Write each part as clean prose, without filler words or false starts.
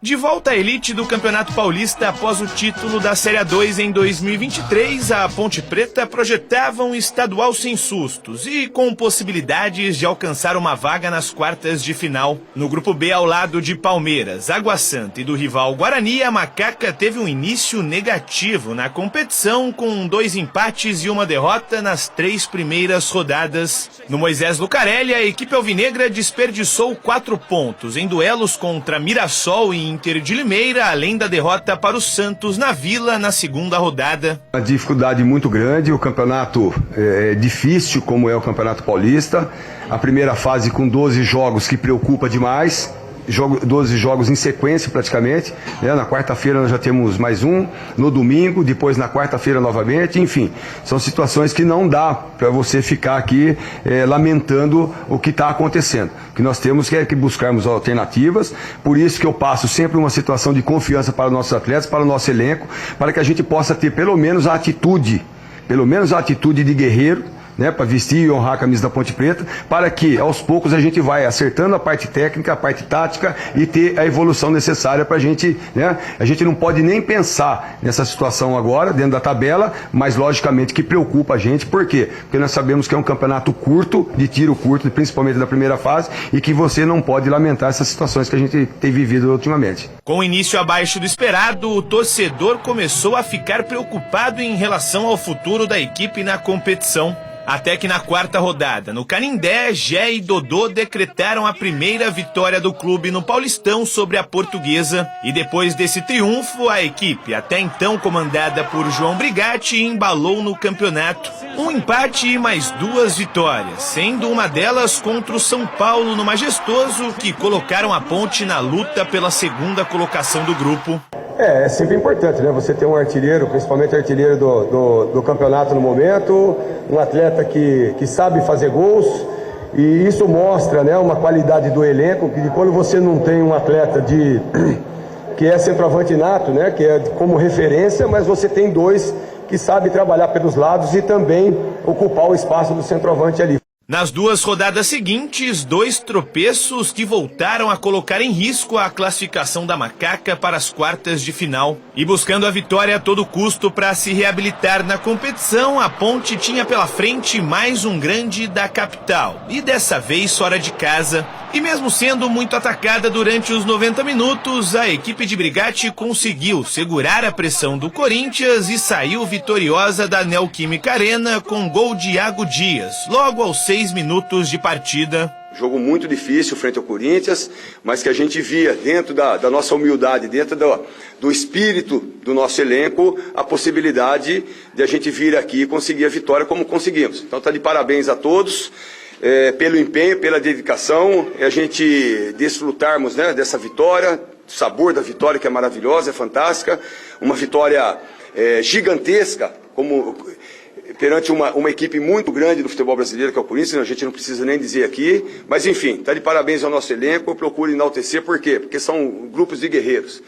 De volta à elite do Campeonato Paulista após o título da Série A2 em 2023, a Ponte Preta projetava um estadual sem sustos e com possibilidades de alcançar uma vaga nas quartas de final. No Grupo B, ao lado de Palmeiras, Água Santa e do rival Guarani, a Macaca teve um início negativo na competição, com 2 empates e 1 derrota nas 3 primeiras rodadas. No Moisés Lucarelli, a equipe alvinegra desperdiçou 4 pontos em duelos contra Mirassol e Inter de Limeira, além da derrota para o Santos na Vila na segunda rodada. Uma dificuldade muito grande, o campeonato é difícil, como é o Campeonato Paulista. A primeira fase com 12 jogos que preocupa demais. 12 jogos em sequência praticamente, né? Na quarta-feira nós já temos mais um, no domingo, depois na quarta-feira novamente, enfim, são situações que não dá para você ficar aqui lamentando o que está acontecendo. O que nós temos que buscarmos alternativas, por isso que eu passo sempre uma situação de confiança para os nossos atletas, para o nosso elenco, para que a gente possa ter pelo menos a atitude de guerreiro, né, para vestir e honrar a camisa da Ponte Preta, para que aos poucos a gente vai acertando a parte técnica, a parte tática e ter a evolução necessária para a gente, né? A gente não pode nem pensar nessa situação agora, dentro da tabela, mas logicamente que preocupa a gente. Por quê? Porque nós sabemos que é um campeonato curto, de tiro curto, principalmente da primeira fase, e que você não pode lamentar essas situações que a gente tem vivido ultimamente. Com o início abaixo do esperado, o torcedor começou a ficar preocupado em relação ao futuro da equipe na competição. Até que na quarta rodada, no Canindé, Gé e Dodô decretaram a primeira vitória do clube no Paulistão sobre a Portuguesa. E depois desse triunfo, a equipe, até então comandada por João Brigatti, embalou no campeonato. Um empate e mais 2 vitórias, sendo uma delas contra o São Paulo no Majestoso, que colocaram a Ponte na luta pela segunda colocação do grupo. É sempre importante, né? Você ter um artilheiro, principalmente artilheiro do campeonato no momento, um atleta que sabe fazer gols, e isso mostra, né, uma qualidade do elenco, que quando você não tem um atleta que é centroavante nato, né, que é como referência, mas você tem 2 que sabem trabalhar pelos lados e também ocupar o espaço do centroavante ali. Nas 2 rodadas seguintes, 2 tropeços que voltaram a colocar em risco a classificação da Macaca para as quartas de final. E buscando a vitória a todo custo para se reabilitar na competição, a Ponte tinha pela frente mais um grande da capital, e dessa vez fora de casa. E mesmo sendo muito atacada durante os 90 minutos, a equipe de Brigatti conseguiu segurar a pressão do Corinthians e saiu vitoriosa da Neoquímica Arena com gol de Iago Dias, logo aos 6 minutos de partida. Jogo muito difícil frente ao Corinthians, mas que a gente via dentro da nossa humildade, dentro do espírito do nosso elenco, a possibilidade de a gente vir aqui e conseguir a vitória como conseguimos. Então tá de parabéns a todos. Pelo empenho, pela dedicação, a gente desfrutarmos, né, dessa vitória, o sabor da vitória que é maravilhosa, é fantástica, uma vitória gigantesca, como perante uma equipe muito grande do futebol brasileiro, que é o Corinthians, a gente não precisa nem dizer aqui, mas enfim, está de parabéns ao nosso elenco, eu procuro enaltecer, por quê? Porque são grupos de guerreiros.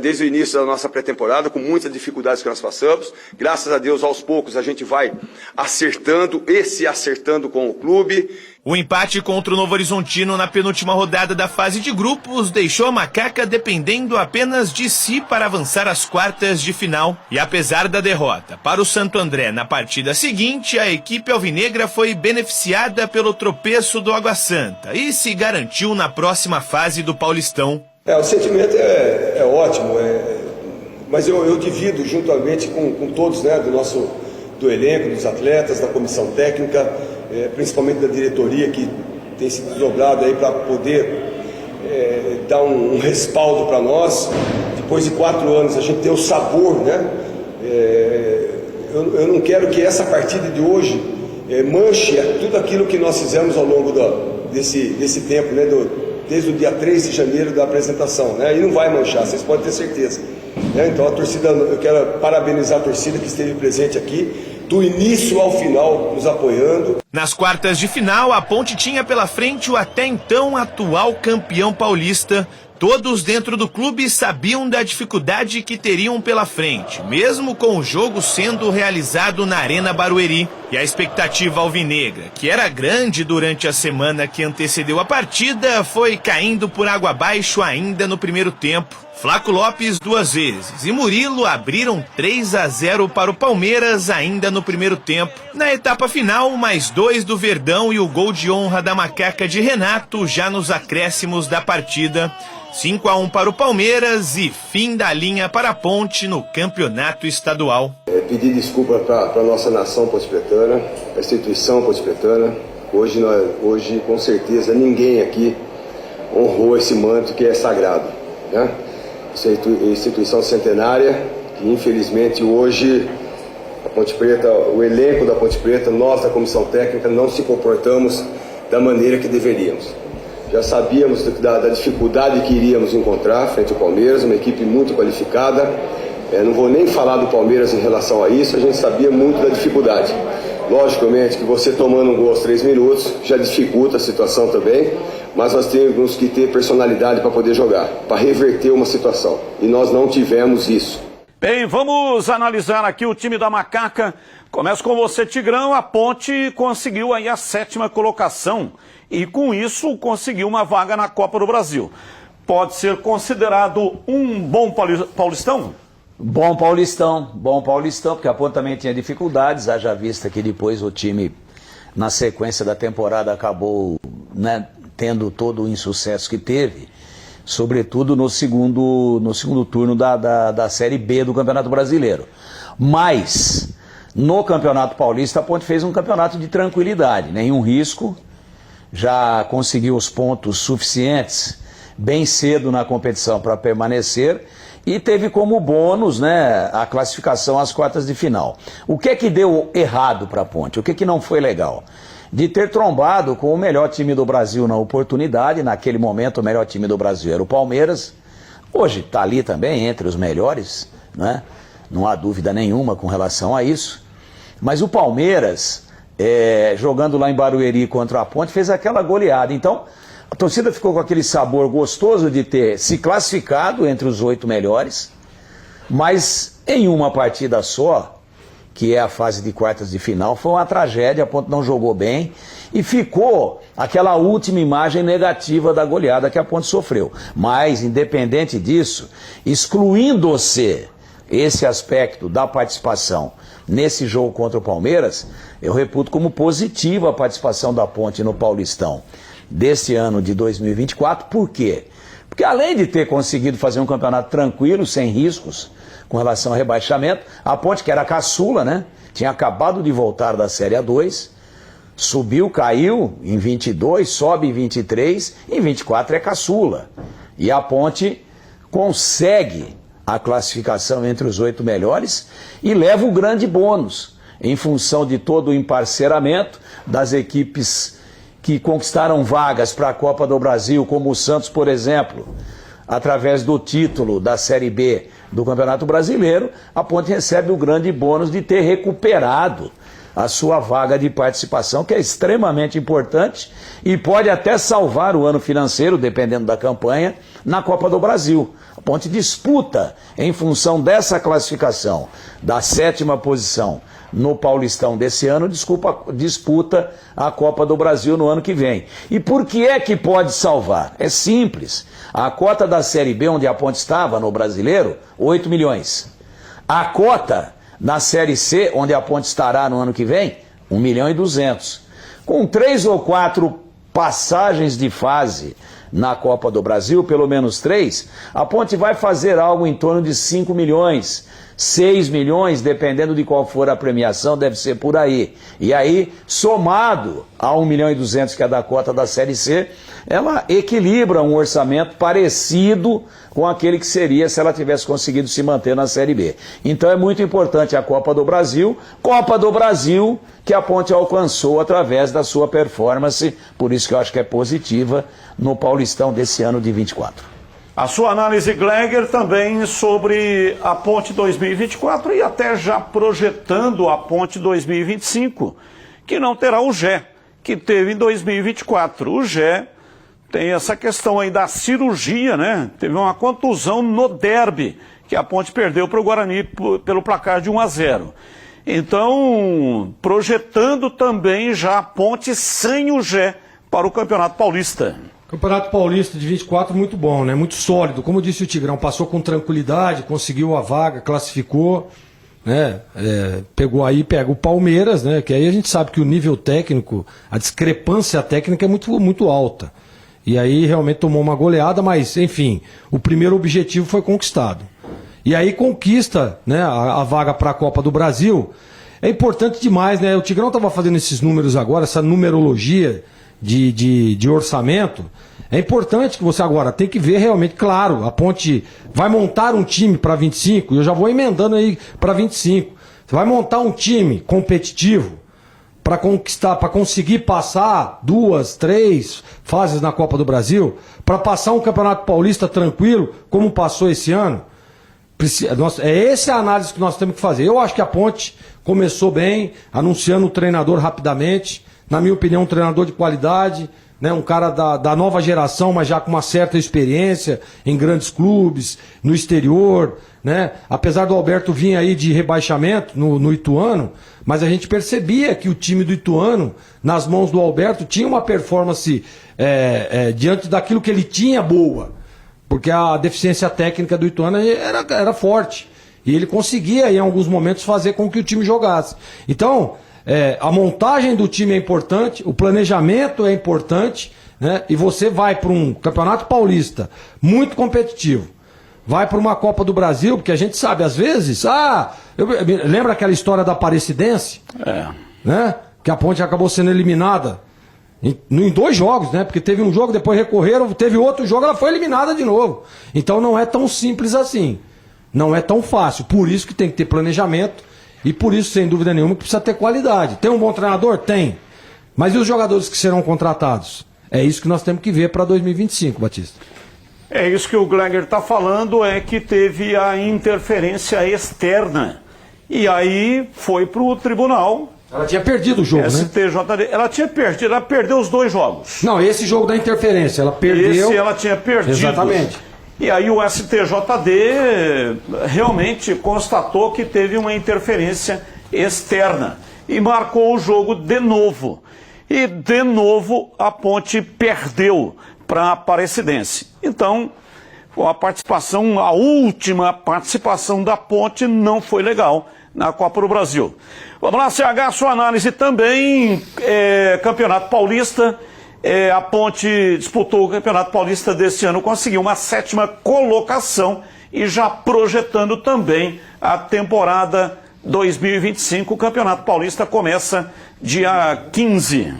Desde o início da nossa pré-temporada, com muitas dificuldades que nós passamos, graças a Deus, aos poucos, a gente vai acertando e se acertando com o clube. O empate contra o Novo Horizontino na penúltima rodada da fase de grupos deixou a Macaca dependendo apenas de si para avançar às quartas de final. E apesar da derrota para o Santo André na partida seguinte, a equipe alvinegra foi beneficiada pelo tropeço do Água Santa e se garantiu na próxima fase do Paulistão. O sentimento é ótimo, mas eu divido juntamente com todos, né, do elenco, dos atletas, da comissão técnica, principalmente da diretoria, que tem se desdobrado aí para poder dar um respaldo para nós. Depois de 4 anos a gente tem o sabor, né? Eu não quero que essa partida de hoje manche tudo aquilo que nós fizemos ao longo desse tempo, né? Desde o dia 3 de janeiro da apresentação, né? E não vai manchar, vocês podem ter certeza. Então a torcida, eu quero parabenizar a torcida que esteve presente aqui, do início ao final, nos apoiando. Nas quartas de final, a Ponte tinha pela frente o até então atual campeão paulista. Todos dentro do clube sabiam da dificuldade que teriam pela frente, mesmo com o jogo sendo realizado na Arena Barueri. E a expectativa alvinegra, que era grande durante a semana que antecedeu a partida, foi caindo por água abaixo ainda no primeiro tempo. Flaco Lopes 2 vezes e Murilo abriram 3-0 para o Palmeiras ainda no primeiro tempo. Na etapa final, mais 2 do Verdão e o gol de honra da macaca de Renato já nos acréscimos da partida. 5-1 para o Palmeiras e fim da linha para a Ponte no campeonato estadual. Pedir desculpa para a nossa nação ponte-pretana, a instituição ponte-pretana. Hoje, com certeza, ninguém aqui honrou esse manto que é sagrado, né? Essa instituição centenária, que infelizmente hoje a Ponte Preta, o elenco da Ponte Preta, nós da comissão técnica não se comportamos da maneira que deveríamos. Já sabíamos da dificuldade que iríamos encontrar frente ao Palmeiras, uma equipe muito qualificada. Não vou nem falar do Palmeiras em relação a isso, a gente sabia muito da dificuldade. Logicamente que você tomando um gol aos 3 minutos já dificulta a situação também, mas nós temos que ter personalidade para poder jogar, para reverter uma situação. E nós não tivemos isso. Bem, vamos analisar aqui o time da Macaca. Começo com você, Tigrão. A Ponte conseguiu aí a 7ª colocação e com isso conseguiu uma vaga na Copa do Brasil. Pode ser considerado um bom paulistão? Bom paulistão, porque a Ponte também tinha dificuldades, haja vista que depois o time, na sequência da temporada, acabou, né, tendo todo o insucesso que teve, sobretudo no segundo turno da Série B do Campeonato Brasileiro. Mas, no Campeonato Paulista, a Ponte fez um campeonato de tranquilidade, nenhum risco, já conseguiu os pontos suficientes bem cedo na competição para permanecer e teve como bônus, né, a classificação às quartas de final. O que é que deu errado para a Ponte? O que é que não foi legal? De ter trombado com o melhor time do Brasil na oportunidade. Naquele momento o melhor time do Brasil era o Palmeiras, hoje está ali também entre os melhores, né? Não há dúvida nenhuma com relação a isso, mas o Palmeiras, jogando lá em Barueri contra a Ponte, fez aquela goleada. Então a torcida ficou com aquele sabor gostoso de ter se classificado entre os 8 melhores, mas em uma partida só, que é a fase de quartas de final, foi uma tragédia. A Ponte não jogou bem e ficou aquela última imagem negativa da goleada que a Ponte sofreu. Mas, independente disso, excluindo-se esse aspecto da participação nesse jogo contra o Palmeiras, eu reputo como positiva a participação da Ponte no Paulistão desse ano de 2024. Por quê? Porque além de ter conseguido fazer um campeonato tranquilo, sem riscos, com relação ao rebaixamento, a Ponte, que era caçula, né, tinha acabado de voltar da Série A2, subiu, caiu em 22, sobe em 23, em 24 é caçula. E a Ponte consegue a classificação entre os 8 melhores e leva o grande bônus, em função de todo o emparceramento das equipes que conquistaram vagas para a Copa do Brasil, como o Santos, por exemplo, através do título da Série B do Campeonato Brasileiro. A Ponte recebe o grande bônus de ter recuperado a sua vaga de participação, que é extremamente importante e pode até salvar o ano financeiro, dependendo da campanha, na Copa do Brasil. A Ponte disputa, em função dessa classificação, da 7ª posição no Paulistão desse ano, disputa a Copa do Brasil no ano que vem. E por que é que pode salvar? É simples. A cota da Série B, onde a Ponte estava no Brasileiro, 8 milhões. A cota na Série C, onde a Ponte estará no ano que vem, 1 milhão e 200. Com 3 ou 4 passagens de fase na Copa do Brasil, pelo menos 3, a Ponte vai fazer algo em torno de 5 milhões, 6 milhões, dependendo de qual for a premiação, deve ser por aí. E aí, somado a 1 milhão e 200 que é da cota da Série C, ela equilibra um orçamento parecido com aquele que seria se ela tivesse conseguido se manter na Série B. Então é muito importante a Copa do Brasil que a Ponte alcançou através da sua performance, por isso que eu acho que é positiva no Paulistão desse ano de 24. A sua análise, Gleger, também sobre a Ponte 2024 e até já projetando a Ponte 2025, que não terá o Gé, que teve em 2024. O Gé tem essa questão aí da cirurgia, né? Teve uma contusão no derby, que a Ponte perdeu para o Guarani pelo placar de 1-0. Então, projetando também já a ponte sem o Gé para o Campeonato Paulista. Campeonato Paulista de 24 muito bom, né? Muito sólido. Como disse o Tigrão, passou com tranquilidade, conseguiu a vaga, classificou, né? Pega o Palmeiras, né? Que aí a gente sabe que o nível técnico, a discrepância técnica é muito alta. E aí realmente tomou uma goleada, mas enfim, o primeiro objetivo foi conquistado. E aí conquista, né, a vaga para a Copa do Brasil. É importante demais, né? O Tigrão estava fazendo esses números agora, essa numerologia de orçamento. É importante que você agora tem que ver realmente, claro, a Ponte vai montar um time para 25, e eu já vou emendando aí para 25. Você vai montar um time competitivo para conquistar, para conseguir passar 2, 3 fases na Copa do Brasil, para passar um Campeonato Paulista tranquilo, como passou esse ano. Essa é a análise que nós temos que fazer. Eu acho que a Ponte começou bem, anunciando o treinador rapidamente. Na minha opinião, um treinador de qualidade, né, um cara da nova geração, mas já com uma certa experiência em grandes clubes, no exterior, né? Apesar do Alberto vir aí de rebaixamento no Ituano, mas a gente percebia que o time do Ituano, nas mãos do Alberto, tinha uma performance diante daquilo que ele tinha boa, porque a deficiência técnica do Ituano era forte, e ele conseguia em alguns momentos fazer com que o time jogasse. Então, a montagem do time é importante, o planejamento é importante, né? E você vai para um Campeonato Paulista muito competitivo, vai para uma Copa do Brasil, porque a gente sabe, às vezes, lembra aquela história da Aparecidense? Né? Que a Ponte acabou sendo eliminada em 2 jogos, né? Porque teve um jogo, depois recorreram, teve outro jogo, ela foi eliminada de novo. Então não é tão simples assim, não é tão fácil, por isso que tem que ter planejamento. E por isso, sem dúvida nenhuma, que precisa ter qualidade. Tem um bom treinador? Tem. Mas e os jogadores que serão contratados? É isso que nós temos que ver para 2025, Batista. É isso que o Gleger está falando, é que teve a interferência externa. E aí foi para o tribunal. Ela tinha perdido o jogo, STJD. Ela perdeu os 2 jogos. Não, esse jogo da interferência, ela perdeu. Esse ela tinha perdido. Exatamente. E aí o STJD realmente constatou que teve uma interferência externa e marcou o jogo de novo. E de novo a Ponte perdeu para a Aparecidense. Então, a última participação da Ponte não foi legal na Copa do Brasil. Vamos lá, CH, sua análise também, Campeonato Paulista. A Ponte disputou o Campeonato Paulista desse ano, conseguiu uma 7ª colocação e já projetando também a temporada 2025. O Campeonato Paulista começa dia 15.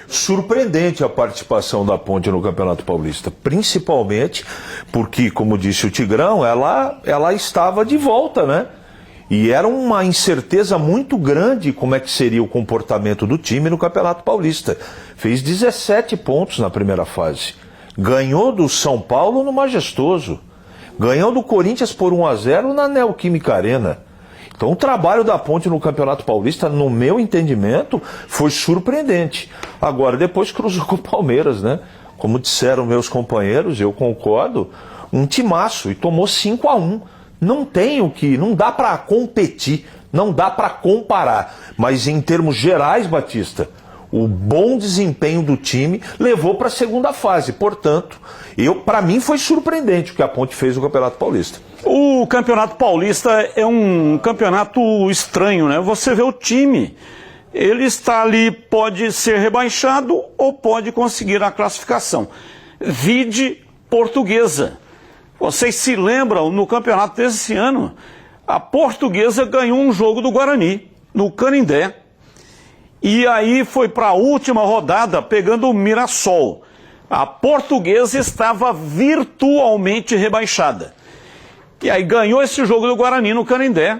Surpreendente a participação da Ponte no Campeonato Paulista, principalmente porque, como disse o Tigrão, ela estava de volta, né? E era uma incerteza muito grande como é que seria o comportamento do time no Campeonato Paulista. Fez 17 pontos na primeira fase. Ganhou do São Paulo no Majestoso. Ganhou do Corinthians por 1-0 na Neoquímica Arena. Então o trabalho da Ponte no Campeonato Paulista, no meu entendimento, foi surpreendente. Agora, depois cruzou com o Palmeiras, né? Como disseram meus companheiros, eu concordo, um timaço e tomou 5-1. Não dá para competir, não dá para comparar, mas em termos gerais, Batista, o bom desempenho do time levou para a segunda fase, portanto, para mim foi surpreendente o que a Ponte fez no Campeonato Paulista. O Campeonato Paulista é um campeonato estranho, né? Você vê o time, ele está ali, pode ser rebaixado ou pode conseguir a classificação. Vide Portuguesa. Vocês se lembram, no campeonato desse ano, a Portuguesa ganhou um jogo do Guarani, no Canindé. E aí foi para a última rodada, pegando o Mirassol. A Portuguesa estava virtualmente rebaixada. E aí ganhou esse jogo do Guarani no Canindé.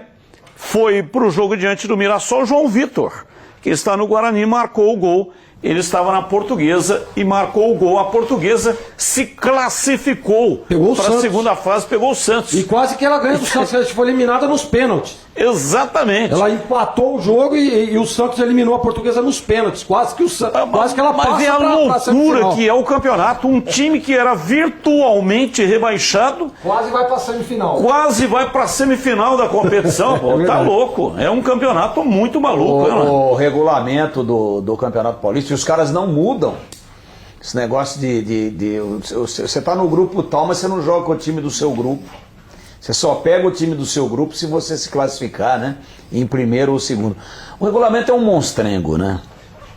Foi para o jogo diante do Mirassol, João Vitor, que está no Guarani, marcou o gol ele estava na Portuguesa e marcou o gol. A Portuguesa se classificou Pegou o para a Santos. segunda fase, pegou o Santos. E quase que ela ganha do Santos, ela foi eliminada nos pênaltis. Exatamente. Ela empatou o jogo e o Santos eliminou a Portuguesa nos pênaltis. Quase que ela Mas passa vem a pra loucura semifinal. que é o campeonato. Um time que era virtualmente rebaixado Quase vai pra semifinal. quase vai para a semifinal da competição. Pô, tá verdade. ูÉ um campeonato muito maluco. né? O regulamento do Campeonato Paulista, e os caras não mudam. Esse negócio você está no grupo tal, mas você não joga com o time do seu grupo. Você só pega o time do seu grupo se você se classificar, né? Em primeiro ou segundo. O regulamento é um monstrengo, né?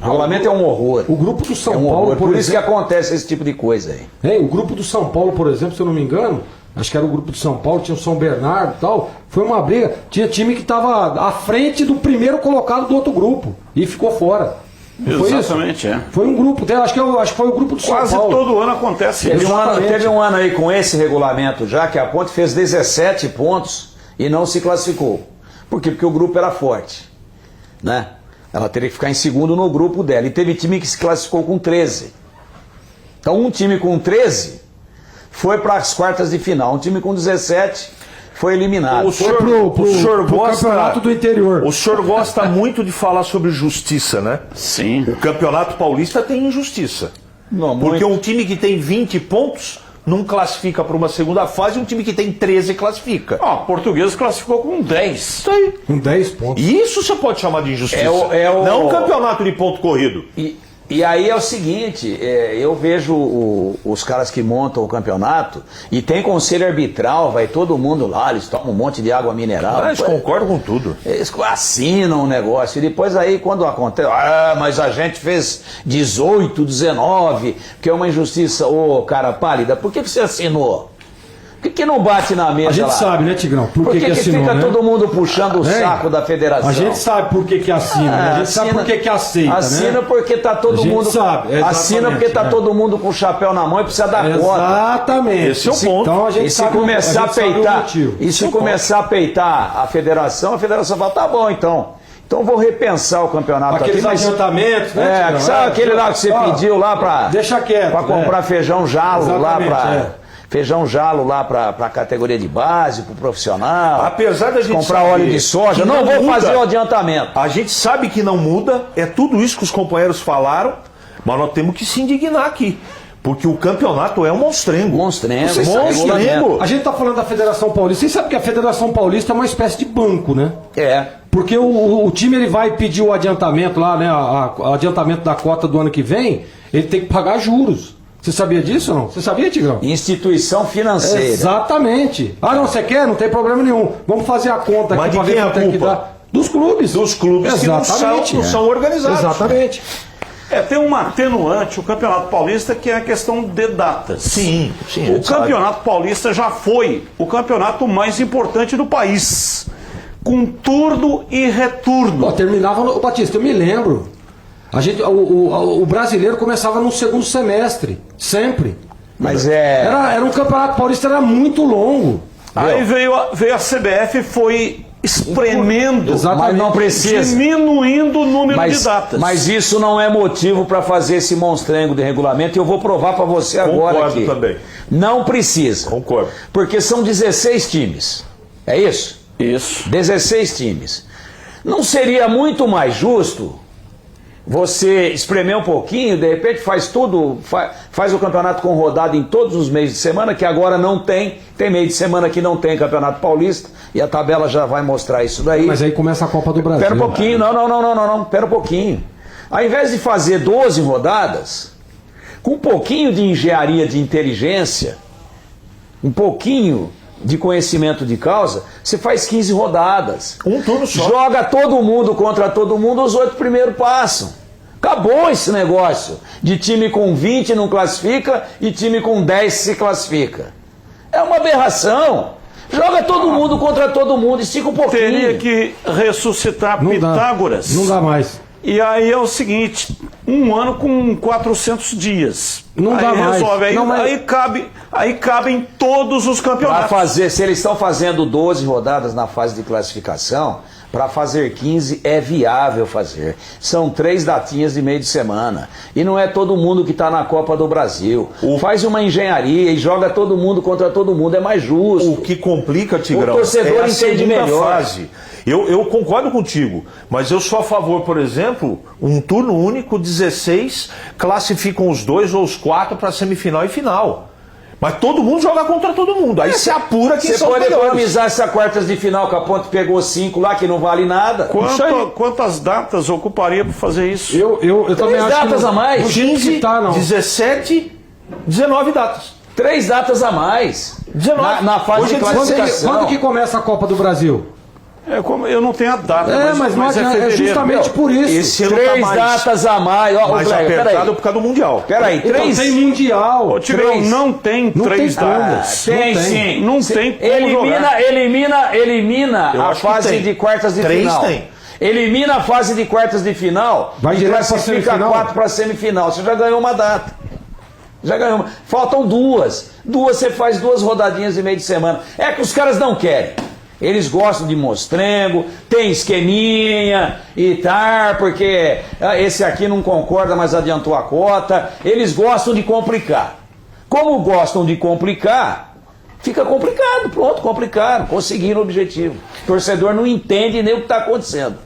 O regulamento é um horror. O grupo do São É um Paulo, horror. Por isso que exemplo, acontece esse tipo de coisa aí. o grupo do São Paulo, por exemplo, se eu não me engano, acho que era o grupo de São Paulo, tinha o São Bernardo e tal, foi uma briga. Tinha time que estava à frente do primeiro colocado do outro grupo e ficou fora. Não foi isso? Exatamente, é. Foi um grupo, acho que foi o grupo do São Quase Paulo. todo ano acontece Teve isso. teve um ano aí com esse regulamento já que a Ponte fez 17 pontos e não se classificou. Por quê? Porque o grupo era forte, né? Ela teria que ficar em segundo no grupo dela. E teve time que se classificou com 13. Então um time com 13 foi para as quartas de final. Um time com 17 foi eliminado. O senhor pro gosta, campeonato do interior. O senhor gosta muito de falar sobre justiça, né? Sim. O Campeonato Paulista tem injustiça. Não, Porque muito. um time que tem 20 pontos não classifica para uma segunda fase e um time que tem 13 classifica. Ó, a Portuguesa classificou com 10. Isso aí. Com 10 pontos. E isso você pode chamar de injustiça. Não um campeonato de ponto corrido. E aí é o seguinte, eu vejo os caras que montam o campeonato e tem conselho arbitral, vai todo mundo lá, eles tomam um monte de água mineral. Mas concordo com tudo. Eles assinam o negócio e depois aí quando acontece, mas a gente fez 18, 19, que é uma injustiça. Ô, cara pálida, por que você assinou? Por que não bate na mesa A gente lá? sabe, né, Tigrão? Por que assinou, fica né? todo mundo puxando o É. saco da federação? A gente sabe por que assina, né? A gente sabe por que aceita, assina né? porque tá todo A gente mundo. sabe, exatamente, assina porque tá né? todo mundo com o chapéu na mão e precisa dar conta. Exatamente. Esse é o ponto. Então a gente E se sabe, começar a gente sabe o peitar, motivo. e se começar a peitar a federação fala, tá bom então. Então vou repensar o campeonato Aqueles aqui. Mas, adiantamentos, né? Tigrão? sabe aquele lá que você pediu lá pra. Deixa quieto. Pra comprar feijão jalo lá Exatamente, pra. Feijão jalo lá pra categoria de base, pro profissional. Apesar da gente comprar saber óleo de soja. que Não vou muda, fazer o adiantamento. A gente sabe que não muda, é tudo isso que os companheiros falaram, mas nós temos que se indignar aqui. Porque o campeonato é um monstrengo. Monstrengo. Vocês sabem, monstrengo. A gente tá falando da Federação Paulista. Vocês sabem que a Federação Paulista é uma espécie de banco, né? É. Porque o time ele vai pedir o adiantamento lá, né? O adiantamento da cota do ano que vem, ele tem que pagar juros. Você sabia disso ou não? Você sabia, Tigrão? Instituição financeira. Exatamente. Ah, não, você quer? Não tem problema nenhum. Vamos fazer a conta Mas aqui de pra ver quem é a quanto é que culpa? dá. Dos clubes. Dos clubes que Exatamente. não são organizados. Exatamente. Tem uma atenuante, o Campeonato Paulista, que é a questão de datas. Sim, sim. a O gente sabe. Campeonato Paulista já foi o campeonato mais importante do país, com turno e retorno. Ó, terminava no. Batista, eu me lembro. O brasileiro começava no segundo semestre. Sempre. Mas Era um campeonato paulista, era muito longo. Aí veio a CBF e foi espremendo, Exatamente. Mas não precisa. diminuindo o número de datas. Mas isso não é motivo para fazer esse monstrengo de regulamento e eu vou provar para você agora Concordo aqui. também. Não precisa. Concordo. Porque são 16 times. É isso? Isso. 16 times. Não seria muito mais justo você espremer um pouquinho, de repente faz tudo, faz o campeonato com rodada em todos os meios de semana, que agora não tem meio de semana que não tem Campeonato Paulista, e a tabela já vai mostrar isso daí. Mas aí começa a Copa do Brasil. Pera um pouquinho, não, pera um pouquinho. Ao invés de fazer 12 rodadas, com um pouquinho de engenharia de inteligência, um pouquinho de conhecimento de causa, você faz 15 rodadas. Um turno só. Joga todo mundo contra todo mundo, os 8 primeiros passam. Acabou esse negócio de time com 20 não classifica e time com 10 se classifica. É uma aberração. Joga todo mundo contra todo mundo, estica um pouquinho. Teria que ressuscitar Não dá. Pitágoras. Não dá mais. E aí é o seguinte, um ano com 400 dias. Não dá mais. Resolve, Não, mas- aí cabe em todos os Para campeonatos. fazer, se eles estão fazendo 12 rodadas na fase de classificação, para fazer 15 é viável fazer. São 3 datinhas de meio de semana. E não é todo mundo que está na Copa do Brasil. Faz uma engenharia e joga todo mundo contra todo mundo, é mais justo. O que complica, Tigrão, O torcedor é a entende segunda melhor. fase. Eu concordo contigo, mas eu sou a favor, por exemplo, um turno único, 16, classificam os 2 ou os 4 para semifinal e final. Mas todo mundo joga contra todo mundo. Aí se apura quem Você são os pode melhores. economizar essa quartas de final, que a Ponte pegou 5 lá, que não vale nada. Quantas datas ocuparia para fazer isso? Eu também acho datas que não, a mais. do jeito que 15, tá, não. 17, 19 datas. 3 datas a mais. 19. Na fase Hoje de é 16. classificação. Quando que começa a Copa do Brasil? Eu não tenho a data, Mas não adianta, é fevereiro. justamente por isso. Esse ano 3 tá mais, datas a mais. Ó, mais Kleber, apertado peraí. por causa do Mundial. Peraí, Então 3. tem Mundial. Ô, Tigrão, 3. não tem Não 3 tem como. datas. Tem Não tem. sim. Não tem como jogar. Elimina Eu a acho que fase tem. de quartas de 3 final. tem. Elimina a fase de quartas de final. Vai e direto pra classifica semifinal? 4 para semifinal. Você já ganhou uma data. Já ganhou uma. Faltam 2. Você faz 2 rodadinhas de meio de semana. É que os caras não querem. Eles gostam de mostrengo, tem esqueminha e tal, porque esse aqui não concorda, mas adiantou a cota. Eles gostam de complicar. Como gostam de complicar, fica complicado. Pronto, complicaram, conseguiram o objetivo. O torcedor não entende nem o que está acontecendo.